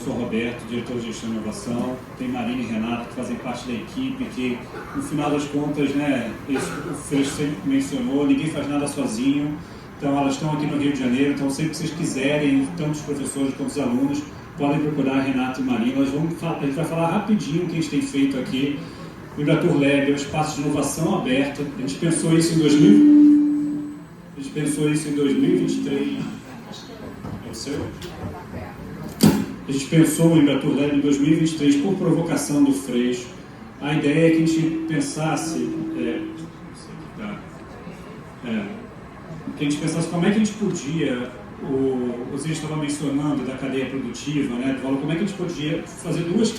sou Roberto, diretor de gestão e inovação, tem Marina e Renato que fazem parte da equipe, que no final das contas, né, isso o Freixo sempre mencionou, ninguém faz nada sozinho, então elas estão aqui no Rio de Janeiro, então sempre que vocês quiserem, tanto os professores quanto os alunos, podem procurar Renato e Marina. A gente vai falar rapidinho o que a gente tem feito aqui. O Embratur Lab é um espaço de inovação aberto, a gente pensou isso em 2023, é o seu? A gente pensou o Embratur Lab em 2023 por provocação do Freixo. A ideia é que a gente pensasse, como é que a gente podia, você estava mencionando da cadeia produtiva, né? Como é que a gente podia fazer duas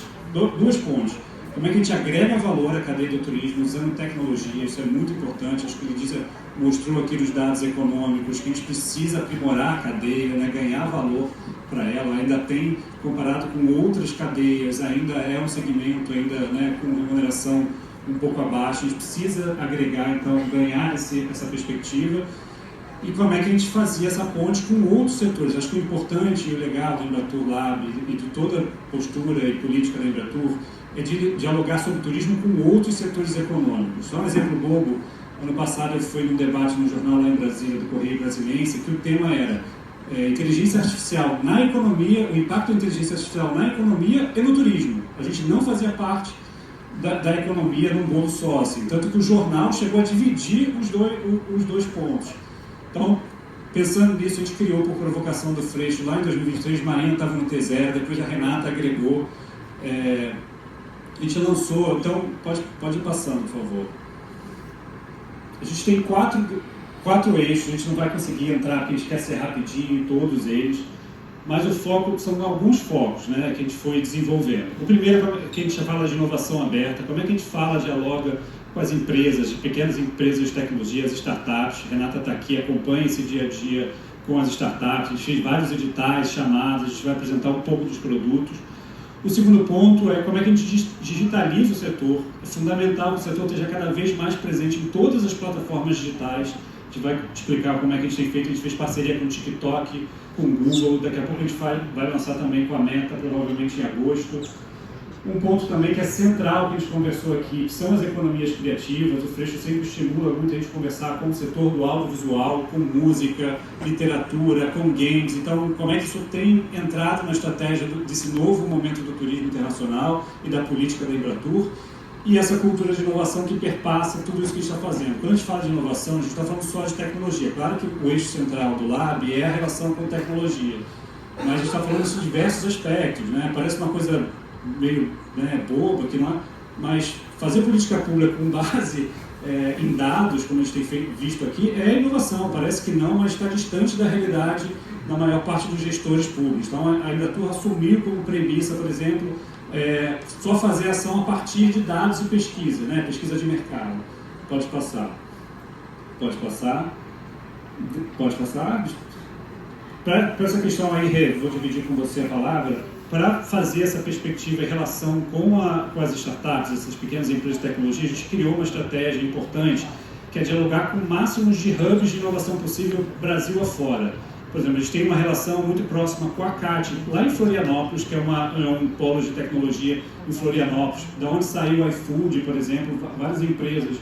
pontes. Como é que a gente agrega valor à cadeia do turismo usando tecnologia, isso é muito importante. Acho que ele mostrou aqui nos dados econômicos que a gente precisa aprimorar a cadeia, né? Ganhar valor para ela. Ainda tem, comparado com outras cadeias, ainda é um segmento né, com remuneração um pouco abaixo. A gente precisa agregar, então, ganhar essa perspectiva. E como é que a gente fazia essa ponte com outros setores. Acho que o importante e o legal do Embratur Lab e de toda a postura e política da Embratur é de dialogar sobre turismo com outros setores econômicos. Só um exemplo bobo, ano passado eu fui num debate no jornal lá em Brasília, do Correio Brasiliense, que o tema era inteligência artificial na economia, o impacto da inteligência artificial na economia e no turismo. A gente não fazia parte da economia num bolo só, assim, tanto que o jornal chegou a dividir os dois pontos. Então, pensando nisso, a gente criou por provocação do Freixo lá em 2023, Marina estava no T0, depois a Renata agregou, a gente lançou, então pode ir passando, por favor. A gente tem quatro eixos, a gente não vai conseguir entrar porque a gente quer ser rapidinho em todos eles, mas o foco são alguns focos, né, que a gente foi desenvolvendo. O primeiro é que a gente fala de inovação aberta, como é que a gente dialoga com as empresas, pequenas empresas de tecnologia, as startups. A Renata está aqui, acompanha esse dia a dia com as startups, a gente fez vários editais, chamadas, a gente vai apresentar um pouco dos produtos. O segundo ponto é como é que a gente digitaliza o setor. É fundamental que o setor esteja cada vez mais presente em todas as plataformas digitais. A gente vai explicar como é que a gente tem feito. A gente fez parceria com o TikTok, com o Google. Daqui a pouco a gente vai lançar também com a Meta, provavelmente em agosto. Um ponto também que é central, que a gente conversou aqui, que são as economias criativas. O Freixo sempre estimula muito a gente conversar com o setor do audiovisual, com música, literatura, com games. Então, como é que isso tem entrado na estratégia desse novo momento do turismo internacional e da política da Embratur? E essa cultura de inovação que perpassa tudo isso que a gente está fazendo. Quando a gente fala de inovação, a gente está falando só de tecnologia. Claro que o eixo central do Lab é a relação com tecnologia, mas a gente está falando de diversos aspectos, né? Parece uma coisa meio boba, que não é, mas fazer política pública com base em dados, como a gente tem visto aqui, é inovação. Parece que não, mas está distante da realidade da maior parte dos gestores públicos. Então, a Embratur assumiu como premissa, por exemplo, só fazer ação a partir de dados e pesquisa, né? Pesquisa de mercado. Pode passar. Para essa questão aí, Rê, vou dividir com você a palavra. Para fazer essa perspectiva em relação com as startups, essas pequenas empresas de tecnologia, a gente criou uma estratégia importante, que é dialogar com o máximo de hubs de inovação possível Brasil afora. Por exemplo, a gente tem uma relação muito próxima com a CAT, lá em Florianópolis, que é um polo de tecnologia em Florianópolis, da onde saiu o iFood, por exemplo, várias empresas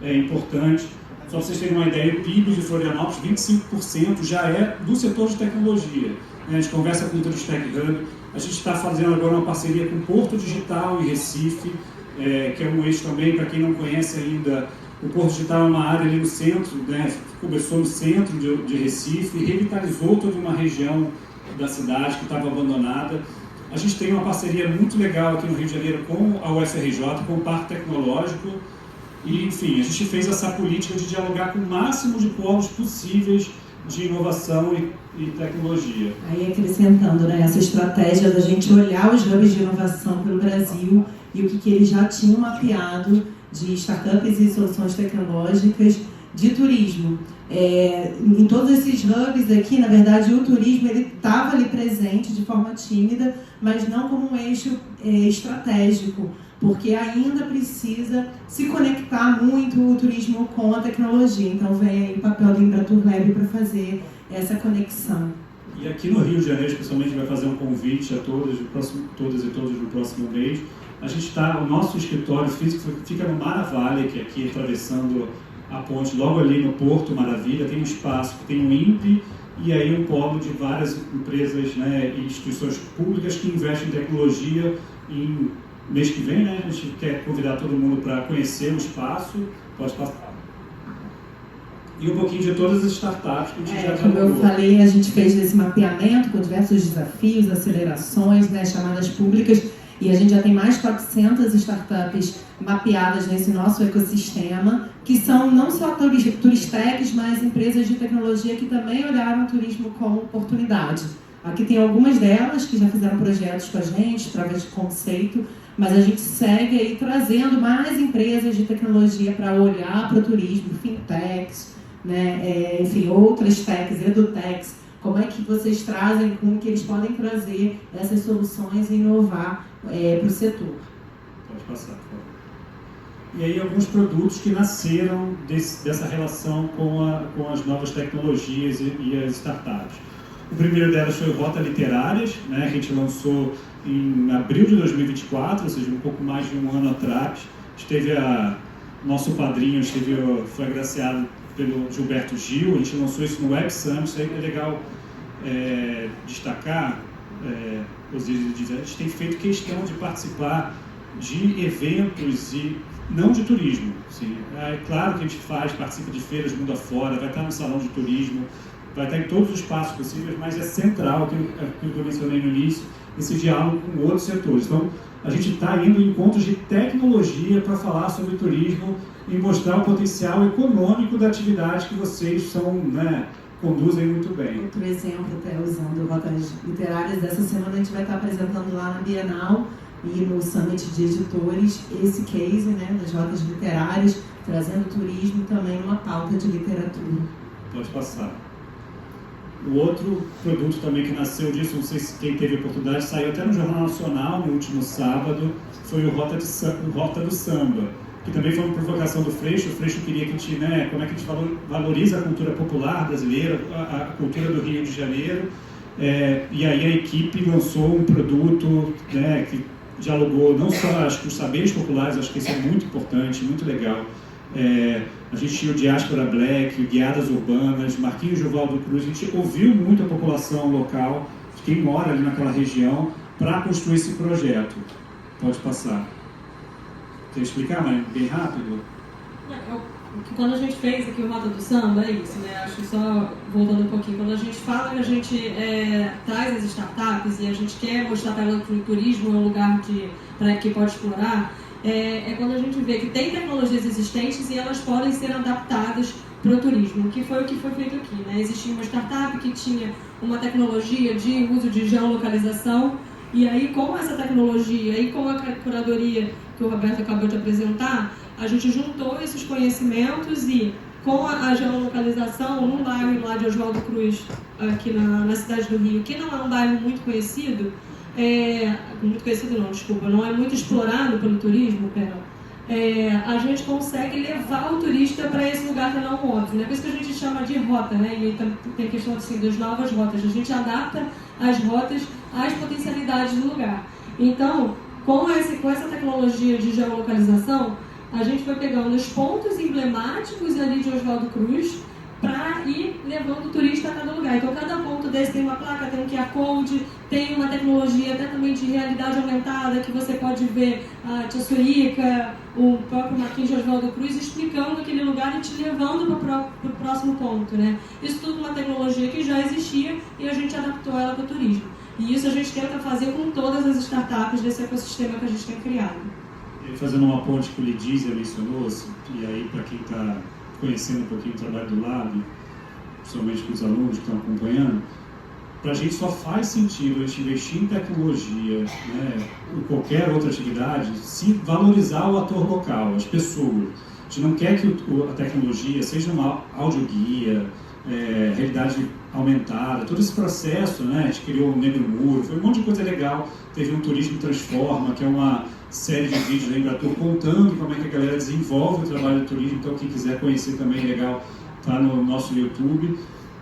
importantes. Só para vocês terem uma ideia, o PIB de Florianópolis, 25% já é do setor de tecnologia. A gente conversa com o Turistec Hub. A gente está fazendo agora uma parceria com o Porto Digital em Recife, que é um eixo também, para quem não conhece ainda. O Porto Digital é uma área ali no centro, né, começou no centro de Recife e revitalizou toda uma região da cidade que estava abandonada. A gente tem uma parceria muito legal aqui no Rio de Janeiro com a UFRJ, com o Parque Tecnológico. E, enfim, a gente fez essa política de dialogar com o máximo de polos possíveis de inovação e tecnologia. Aí acrescentando, né, essa estratégia da gente olhar os hubs de inovação pelo Brasil e o que eles já tinham mapeado de startups e soluções tecnológicas de turismo. Em todos esses hubs aqui, na verdade, o turismo estava ali presente de forma tímida, mas não como um eixo estratégico, porque ainda precisa se conectar muito o turismo com a tecnologia. Então vem aí o papel do Embratur Lab para fazer essa conexão. E aqui no Rio de Janeiro, especialmente, vai fazer um convite a todas e todos no próximo mês. O nosso escritório físico fica no Mara Valley, que é aqui atravessando a ponte, logo ali no Porto Maravilha, tem um espaço que tem um INPE e aí um polo de várias empresas, né, e instituições públicas que investem em tecnologia. Mês que vem, né, a gente quer convidar todo mundo para conhecer o espaço. Pode passar. E um pouquinho de todas as startups que a gente já como eu falei, a gente fez esse mapeamento com diversos desafios, acelerações, né, chamadas públicas, e a gente já tem mais de 400 startups mapeadas nesse nosso ecossistema, que são não só turistecs, mas empresas de tecnologia que também olharam o turismo como oportunidade. Aqui tem algumas delas que já fizeram projetos com a gente, através de conceito, mas a gente segue aí trazendo mais empresas de tecnologia para olhar para o turismo, fintechs, né, enfim, outras techs, edutechs. Como é que vocês trazem, como que eles podem trazer essas soluções e inovar para o setor? Pode passar, por favor. E aí alguns produtos que nasceram dessa relação com as novas tecnologias e as startups. O primeiro delas foi o Rota Literárias, né, que a gente lançou em abril de 2024, ou seja, um pouco mais de um ano atrás. Nosso padrinho foi agraciado pelo Gilberto Gil, a gente lançou isso no Web Summit. Isso aí é legal destacar, a gente tem feito questão de participar de eventos e não de turismo. Assim. É claro que a gente participa de feiras mundo afora, vai estar no salão de turismo, vai estar em todos os espaços possíveis, mas é central, aquilo que eu mencionei no início, esse diálogo com outros setores. Então, a gente está indo em encontros de tecnologia para falar sobre turismo e mostrar o potencial econômico da atividade que vocês conduzem muito bem. Outro exemplo, até usando rotas literárias, essa semana a gente vai estar apresentando lá na Bienal e no Summit de Editores esse case, né, das rotas literárias, trazendo turismo também numa pauta de literatura. Pode passar. O outro produto também que nasceu disso, não sei se quem teve a oportunidade, saiu até no Jornal Nacional no último sábado, foi o Rota do Samba, que também foi uma provocação do Freixo. O Freixo queria que a gente, como é que a gente valoriza a cultura popular brasileira, a cultura do Rio de Janeiro, e aí a equipe lançou um produto, que dialogou não só com os saberes populares, acho que isso é muito importante, muito legal. A gente tinha o Diáspora Black, Guiadas Urbanas, Marquinhos Giovaldo Cruz. A gente ouviu muito a população local, de quem mora ali naquela região, para construir esse projeto. Pode passar. Quer explicar, mas bem rápido? Quando a gente fez aqui o Rota do Samba, é isso, né? Acho que só voltando um pouquinho, quando a gente fala que a gente traz as startups e a gente quer mostrar para ela que o turismo é um lugar que pode explorar, é quando a gente vê que tem tecnologias existentes e elas podem ser adaptadas para o turismo, que foi o que foi feito aqui, né? Existia uma startup que tinha uma tecnologia de uso de geolocalização, e aí com essa tecnologia e com a curadoria que o Roberto acabou de apresentar, a gente juntou esses conhecimentos e com a geolocalização num bairro lá de Oswaldo Cruz, aqui na cidade do Rio, que não é um bairro muito conhecido, não é muito explorado pelo turismo, a gente consegue levar o turista para esse lugar que não é óbvio, né? Por isso que a gente chama de rota, né? E tem questão assim, das novas rotas, a gente adapta as rotas às potencialidades do lugar. Então, com essa tecnologia de geolocalização, a gente foi pegando os pontos emblemáticos ali de Oswaldo Cruz para ir levando o turista a cada lugar. Então, cada ponto desse tem uma placa, tem um QR Code, tem uma tecnologia até também de realidade aumentada, que você pode ver a Tia Surica, o próprio Marquinhos de Oswaldo Cruz explicando aquele lugar e te levando para o próximo ponto, né? Isso tudo uma tecnologia que já existia e a gente adaptou ela para o turismo. E isso a gente tenta fazer com todas as startups desse ecossistema que a gente tem criado. E fazendo uma ponte que o Lidízia mencionou, e aí para quem está conhecendo um pouquinho o trabalho do Lab, principalmente com os alunos que estão acompanhando, para a gente só faz sentido a gente investir em tecnologia, ou qualquer outra atividade, se valorizar o ator local, as pessoas. A gente não quer que a tecnologia seja uma audioguia, realidade aumentada, todo esse processo, a gente criou o Negro Muro, foi um monte de coisa legal. Teve um Turismo Transforma, que é uma série de vídeos aí para contando como é que a galera desenvolve o trabalho do turismo. Então, quem quiser conhecer também, legal, tá no nosso YouTube.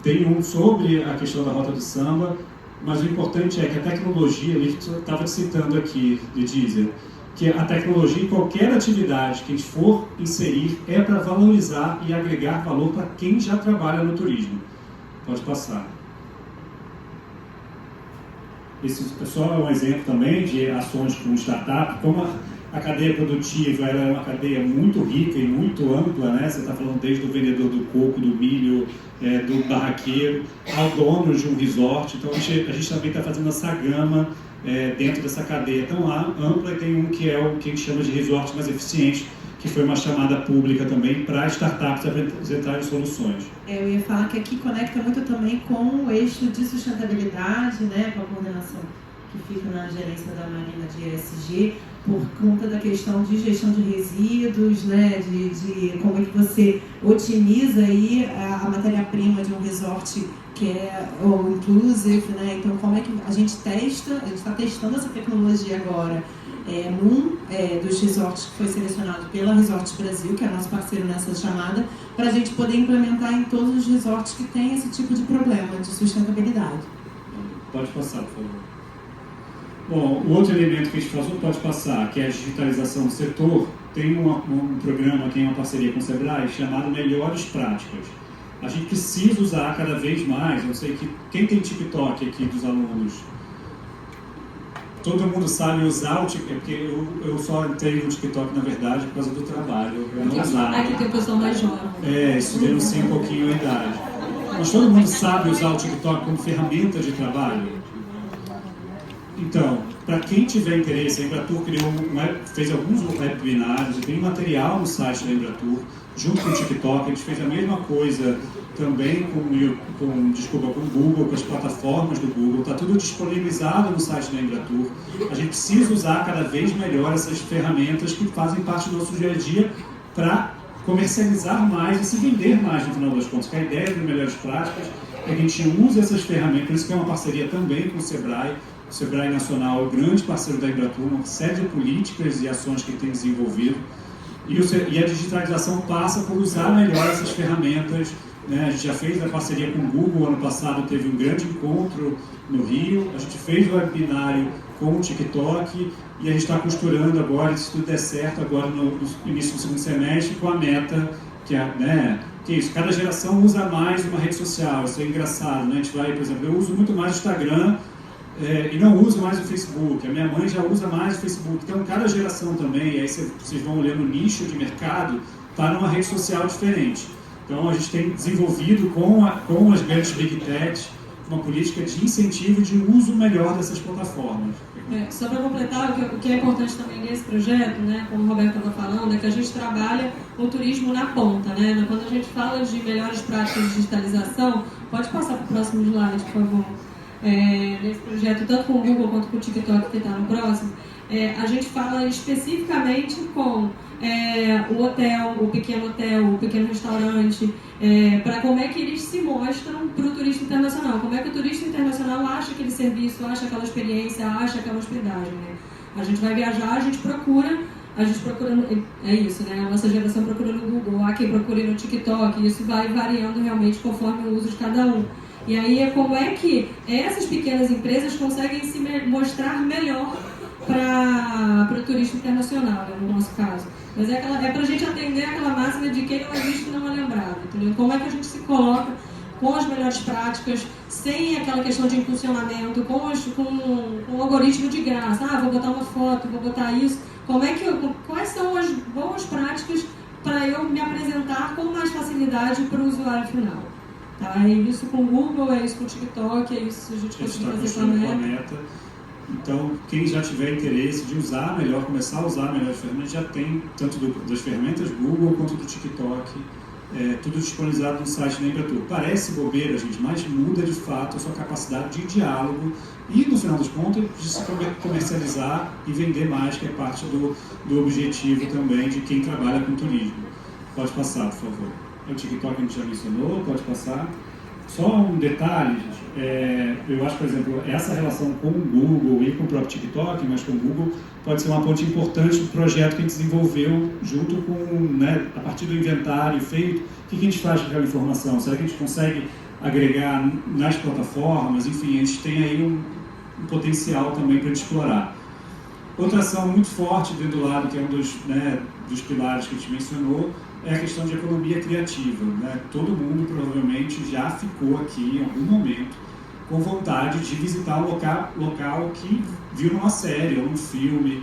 Tem um sobre a questão da Rota do Samba, mas o importante é que a tecnologia, ele estava citando aqui, de Deezer, que a tecnologia em qualquer atividade que a gente for inserir é para valorizar e agregar valor para quem já trabalha no turismo. Pode passar. Esse é só um exemplo também de ações com startup, como a cadeia produtiva ela é uma cadeia muito rica e muito ampla, né? Você está falando desde o vendedor do coco, do milho, do barraqueiro, ao dono de um resort. Então a gente também está fazendo essa gama dentro dessa cadeia tão ampla, e tem um que é o que a gente chama de resort mais eficiente, que foi uma chamada pública também para startups apresentarem soluções. Eu ia falar que aqui conecta muito também com o eixo de sustentabilidade, né, com a coordenação que fica na gerência da Marina de ESG, por conta da questão de gestão de resíduos, né, de como é que você otimiza aí a matéria-prima de um resort que é o inclusive, né? Então como é que a gente está testando essa tecnologia agora num dos resorts que foi selecionado pela Resorts Brasil, que é nosso parceiro nessa chamada, para a gente poder implementar em todos os resorts que têm esse tipo de problema de sustentabilidade. Pode passar, por favor. Bom, o outro elemento que a gente falou, pode passar, que é a digitalização do setor. Tem um programa que é uma parceria com o Sebrae chamado Melhores Práticas. A gente precisa usar cada vez mais. Eu sei que quem tem TikTok aqui dos alunos, todo mundo sabe usar o TikTok, porque eu só entrei no TikTok, na verdade, por causa do trabalho. Eu não usava. Aqui tem pessoa mais jovem. Isso denuncia um pouquinho a idade. Mas todo mundo sabe usar o TikTok como ferramenta de trabalho. Então, para quem tiver interesse, a Embratur fez alguns webinários, tem material no site da Embratur, junto com o TikTok. A gente fez a mesma coisa também com o Google, com as plataformas do Google. Está tudo disponibilizado no site da Embratur. A gente precisa usar cada vez melhor essas ferramentas que fazem parte do nosso dia a dia para comercializar mais e se vender mais, no final das contas. Que a ideia das melhores práticas é que a gente use essas ferramentas, por isso que é uma parceria também com o Sebrae. O Sebrae Nacional é o grande parceiro da Embratur, uma série de políticas e ações que tem desenvolvido. E a digitalização passa por usar melhor essas ferramentas, né? A gente já fez a parceria com o Google, ano passado teve um grande encontro no Rio, a gente fez o webinário com o TikTok e a gente está costurando agora, se tudo der certo, agora no início do segundo semestre, com a Meta, que é isso, cada geração usa mais uma rede social, isso é engraçado, né? A gente vai, por exemplo, eu uso muito mais o Instagram, e não uso mais o Facebook. A minha mãe já usa mais o Facebook. Então, cada geração também, e aí vocês vão olhando o nicho de mercado, está numa rede social diferente. Então, a gente tem desenvolvido com as grandes Big Techs uma política de incentivo de uso melhor dessas plataformas. Só para completar, o que é importante também nesse projeto, né, como o Roberto estava falando, é que a gente trabalha o turismo na ponta, né? Quando a gente fala de melhores práticas de digitalização, pode passar para o próximo slide, por favor. Nesse projeto, tanto com o Google quanto com o TikTok, que está no próximo, a gente fala especificamente com o hotel, o pequeno restaurante, para como é que eles se mostram para o turista internacional, como é que o turista internacional acha aquele serviço, acha aquela experiência, acha aquela hospedagem, né? A gente vai viajar, a gente procura, é isso, né? A nossa geração procura no Google, há quem procure no TikTok, isso vai variando realmente conforme o uso de cada um. E aí é como é que essas pequenas empresas conseguem se mostrar melhor para o turista internacional, né, no nosso caso. Mas é para a gente atender aquela máxima de quem não é visto não é lembrado, entendeu? Como é que a gente se coloca com as melhores práticas, sem aquela questão de impulsionamento, com o algoritmo de graça. Vou botar uma foto, vou botar isso. Quais são as boas práticas para eu me apresentar com mais facilidade para o usuário final? Tá? É isso com o Google, é isso com o TikTok, é isso a gente conseguir fazer com a Meta. Então, quem já tiver interesse de usar melhor, começar a usar melhor as ferramentas, já tem tanto das ferramentas Google quanto do TikTok, tudo disponibilizado no site da Embratur. Parece bobeira, gente, mas muda de fato a sua capacidade de diálogo e, no final dos contos, de se comercializar e vender mais, que é parte do objetivo também de quem trabalha com turismo. Pode passar, por favor. O TikTok a gente já mencionou, pode passar. Só um detalhe, eu acho, por exemplo, essa relação com o Google e com o próprio TikTok, mas com o Google, pode ser uma ponte importante do projeto que a gente desenvolveu junto com, a partir do inventário feito, o que a gente faz com aquela informação? Será que a gente consegue agregar nas plataformas, enfim, a gente tem aí um potencial também para explorar. Outra ação muito forte dentro do lado, que é um dos pilares que a gente mencionou, é a questão de economia criativa, né? Todo mundo provavelmente já ficou aqui em algum momento com vontade de visitar um local que viu numa série ou num filme.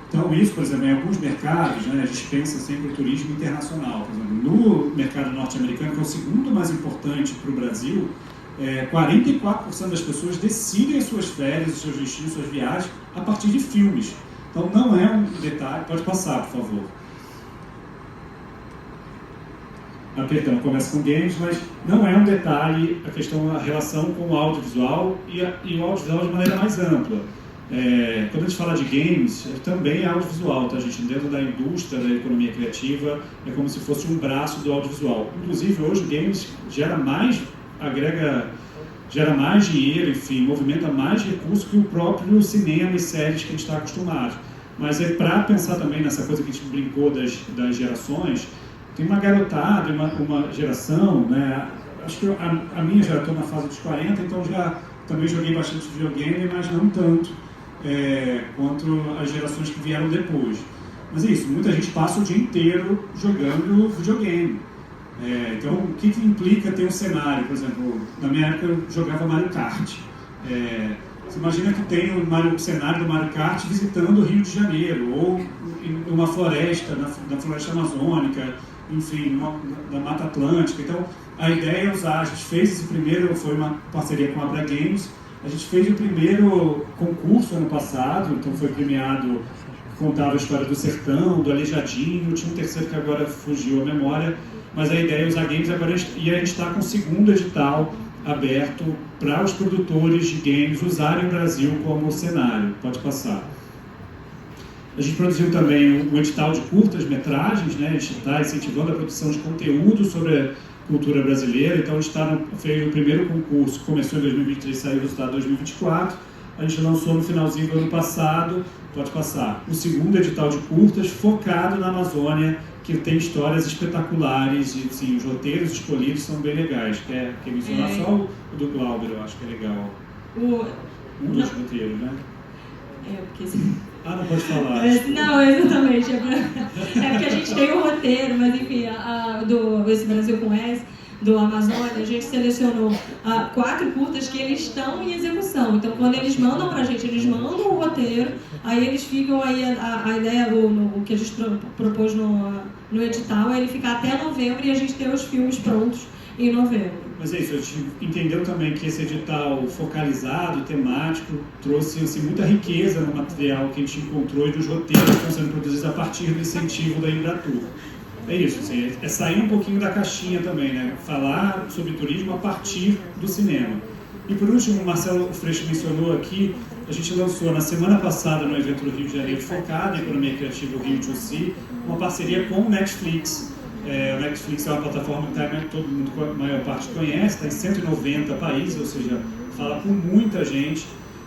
Então isso, por exemplo, em alguns mercados, né, a gente pensa sempre em turismo internacional. Por exemplo, no mercado norte-americano, que é o segundo mais importante para o Brasil, 44% das pessoas decidem as suas férias, os seus destinos, suas viagens, a partir de filmes. Então não é um detalhe... Pode passar, por favor. Perdão, começa com games, mas não é um detalhe a relação com o audiovisual e o audiovisual de maneira mais ampla. Quando a gente fala de games, também é audiovisual, tá, gente? Dentro da indústria da economia criativa, é como se fosse um braço do audiovisual. Inclusive, hoje, games gera mais dinheiro, enfim, movimenta mais recursos que o próprio cinema e séries que a gente está acostumado. Mas para pensar também nessa coisa que a gente brincou das gerações, tem uma garotada, uma geração, né? Acho que a minha já estou na fase dos 40, então já também joguei bastante videogame, mas não tanto quanto as gerações que vieram depois. Mas é isso, muita gente passa o dia inteiro jogando videogame. Então, o que implica ter um cenário? Por exemplo, na minha época eu jogava Mario Kart. Você imagina que tem o cenário do Mario Kart visitando o Rio de Janeiro, ou em uma floresta, na floresta amazônica, enfim, na Mata Atlântica. Então, a ideia é usar, a gente fez esse primeiro, foi uma parceria com a Abra Games, a gente fez o primeiro concurso ano passado, então foi premiado, contava a história do sertão, do Aleijadinho, tinha um terceiro que agora fugiu a memória, mas a ideia é usar games agora, e a gente está com o segundo edital aberto para os produtores de games usarem o Brasil como cenário. Pode passar. A gente produziu também um edital de curtas-metragens, né? A gente está incentivando a produção de conteúdo sobre a cultura brasileira, então a gente fez o primeiro concurso, começou em 2023, saiu o resultado em 2024, a gente lançou no finalzinho do ano passado, pode passar, o segundo edital de curtas focado na Amazônia, que tem histórias espetaculares e assim, os roteiros escolhidos são bem legais. Quer mencionar só o do Glauber, eu acho que é legal. Um dos roteiros, né? Porque... não pode falar. Não, exatamente. É porque a gente tem um roteiro, mas enfim, do Esse Brasil com S, do Amazônia, a gente selecionou 4 curtas que eles estão em execução. Então, quando eles mandam pra gente, eles mandam o roteiro, aí eles ficam, aí a ideia, o que a gente propôs no edital, é ele ficar até novembro e a gente ter os filmes prontos em novembro. Mas é isso, a gente entendeu também que esse edital focalizado, temático, trouxe assim, muita riqueza no material que a gente encontrou e dos roteiros que estão sendo produzidos a partir do incentivo da Embratur. É isso, assim, é sair um pouquinho da caixinha também, né? Falar sobre turismo a partir do cinema. E por último, o Marcelo Freixo mencionou aqui, a gente lançou na semana passada no evento do Rio de Janeiro, focado em economia criativa Rio to See, uma parceria com o Netflix. O Netflix é uma plataforma que todo mundo, a maior parte conhece, está em 190 países, ou seja, fala com muita gente.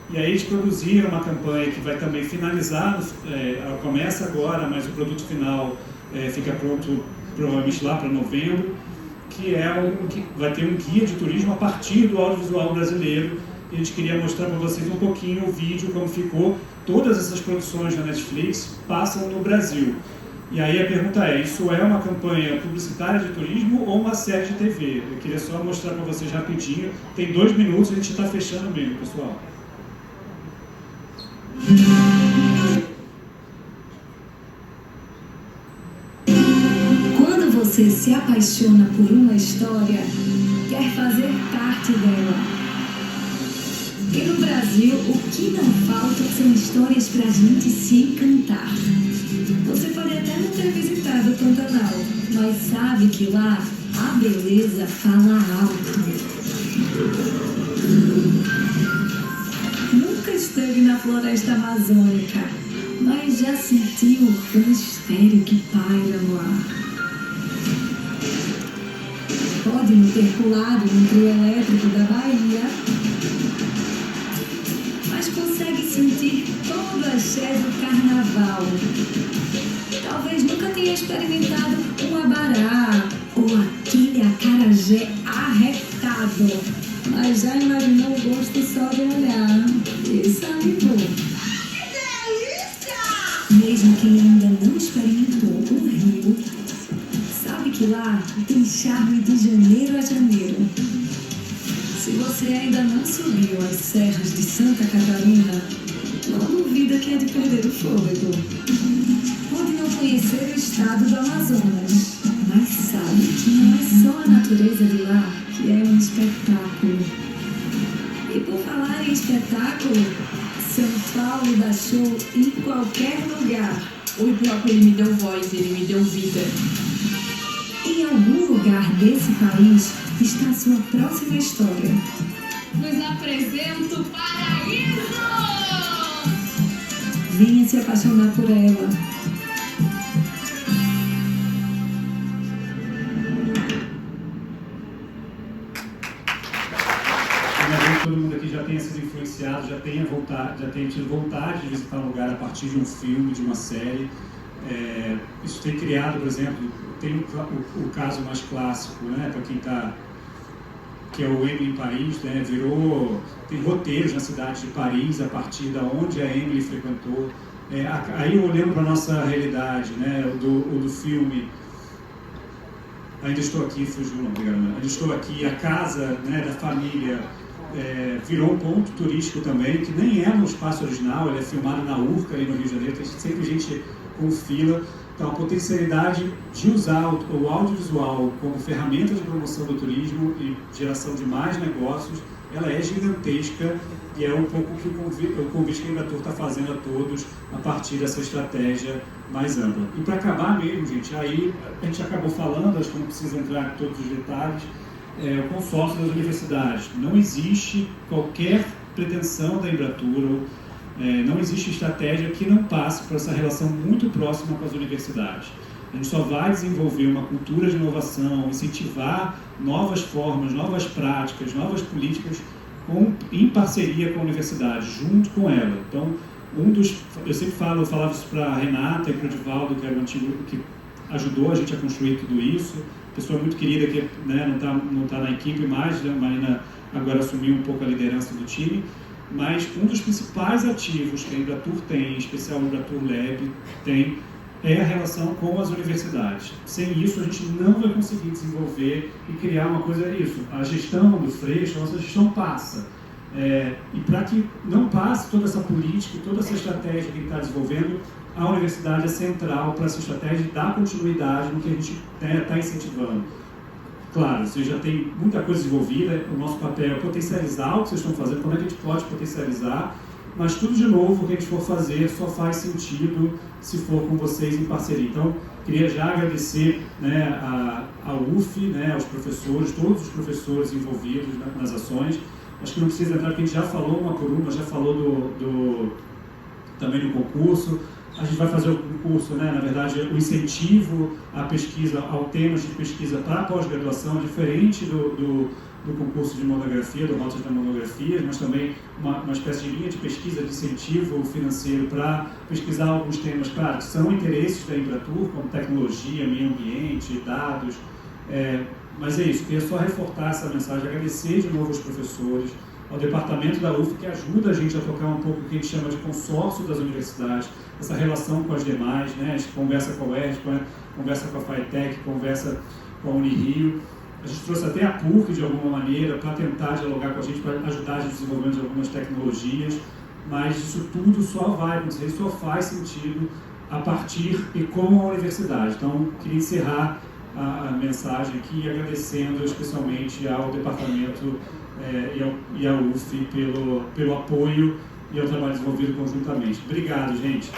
E aí eles produziram uma campanha que vai também finalizar, ela começa agora, mas o produto final fica pronto provavelmente lá para novembro, que vai ter um guia de turismo a partir do audiovisual brasileiro. E a gente queria mostrar para vocês um pouquinho o vídeo, como ficou. Todas essas produções da Netflix passam no Brasil. E aí a pergunta isso é uma campanha publicitária de turismo ou uma série de TV? Eu queria só mostrar para vocês rapidinho. Tem 2 minutos, a gente está fechando mesmo, pessoal. Quando você se apaixona por uma história, quer fazer parte dela. E no Brasil, o que não falta são histórias pra gente se encantar. Você pode até não ter visitado o Pantanal, mas sabe que lá a beleza fala alto. Nunca esteve na floresta amazônica, mas já sentiu o mistério que paira no ar. Pode não ter pulado no trio elétrico da Bahia, mas consegue sentir todo o axé do carnaval. Talvez nunca tenha experimentado um abará ou aquele acarajé arretado. salivado, mas já imaginou o gosto só de olhar e salivou. Mesmo quem ainda não experimentou o Rio, sabe que lá tem charme de janeiro a janeiro. Se você ainda não subiu as serras de Santa Catarina, não duvida que é de perder o fôlego. Pode não conhecer o estado do Amazonas, mas sabe que não é só a natureza de lá que é um espetáculo. E por falar em espetáculo, São Paulo dá show em qualquer lugar. O hip-hop, ele me deu voz, ele me deu vida. Em algum lugar desse país está a sua próxima história. Nos apresento o Paraíso! Venha se apaixonar por ela. Todo mundo aqui já tenha sido influenciado, já tenha tido vontade de visitar um lugar a partir de um filme, de uma série. Isso tem criado, por exemplo, tem o caso mais clássico, né, para quem está, que é o Emily em Paris, né, tem roteiros na cidade de Paris a partir da onde a Emily frequentou. Aí olhando para a nossa realidade, né, o do filme Ainda Estou Aqui, fugiu, não, obrigado, Ainda Estou Aqui, a casa, né, da família, virou um ponto turístico também, que nem é no espaço original, ele é filmado na Urca, ali no Rio de Janeiro, tem sempre gente com fila. Então, a potencialidade de usar o audiovisual como ferramenta de promoção do turismo e geração de mais negócios, ela é gigantesca e é um pouco que o convite que a Embratur está fazendo a todos a partir dessa estratégia mais ampla. E para acabar mesmo, gente, aí a gente acabou falando, acho que não precisa entrar em todos os detalhes, o consórcio das universidades. Não existe qualquer pretensão da Embratur, não existe estratégia que não passe por essa relação muito próxima com as universidades. A gente só vai desenvolver uma cultura de inovação, incentivar novas formas, novas práticas, novas políticas em parceria com a universidade, junto com ela. Então, eu sempre falava isso para a Renata e para o Divaldo, que era o antigo, que ajudou a gente a construir tudo isso, pessoa muito querida que, né, não tá na equipe mais, né, a Marina agora assumiu um pouco a liderança do time, mas um dos principais ativos que a Embratur tem, em especial o Embratur Lab, tem, é a relação com as universidades. Sem isso, a gente não vai conseguir desenvolver e criar uma coisa, a gestão do Freixo, a nossa gestão passa. E para que não passe toda essa política, toda essa estratégia que ele está desenvolvendo, a universidade é central para essa estratégia e dar continuidade no que a gente está incentivando. Claro, você já tem muita coisa desenvolvida, o nosso papel é potencializar o que vocês estão fazendo, como é que a gente pode potencializar, mas tudo de novo, o que a gente for fazer só faz sentido se for com vocês em parceria. Então, queria já agradecer, né, ao UF, né, aos professores, todos os professores envolvidos, né, nas ações. Acho que não precisa entrar, porque a gente já falou uma por uma, já falou também do concurso. A gente vai fazer o concurso, né, na verdade, o incentivo à pesquisa, ao temas de pesquisa para a pós-graduação, diferente do concurso de monografia, do Rotas da Monografia, mas também uma espécie de linha de pesquisa de incentivo financeiro para pesquisar alguns temas, claro, que são interesses da Embratur, como tecnologia, meio ambiente, dados. Mas é isso, queria só reforçar essa mensagem, agradecer de novo aos professores, ao departamento da UF, que ajuda a gente a tocar um pouco o que a gente chama de consórcio das universidades, essa relação com as demais, né? A gente conversa com a UERJ, conversa com a FATEC, conversa com a Unirio. A gente trouxe até a PUC, de alguma maneira, para tentar dialogar com a gente, para ajudar a gente no desenvolvimento de algumas tecnologias, mas isso tudo só vai acontecer, só faz sentido a partir e com a universidade. Então, queria encerrar a mensagem aqui agradecendo especialmente ao departamento e ao UF pelo apoio e ao trabalho desenvolvido conjuntamente. Obrigado, gente.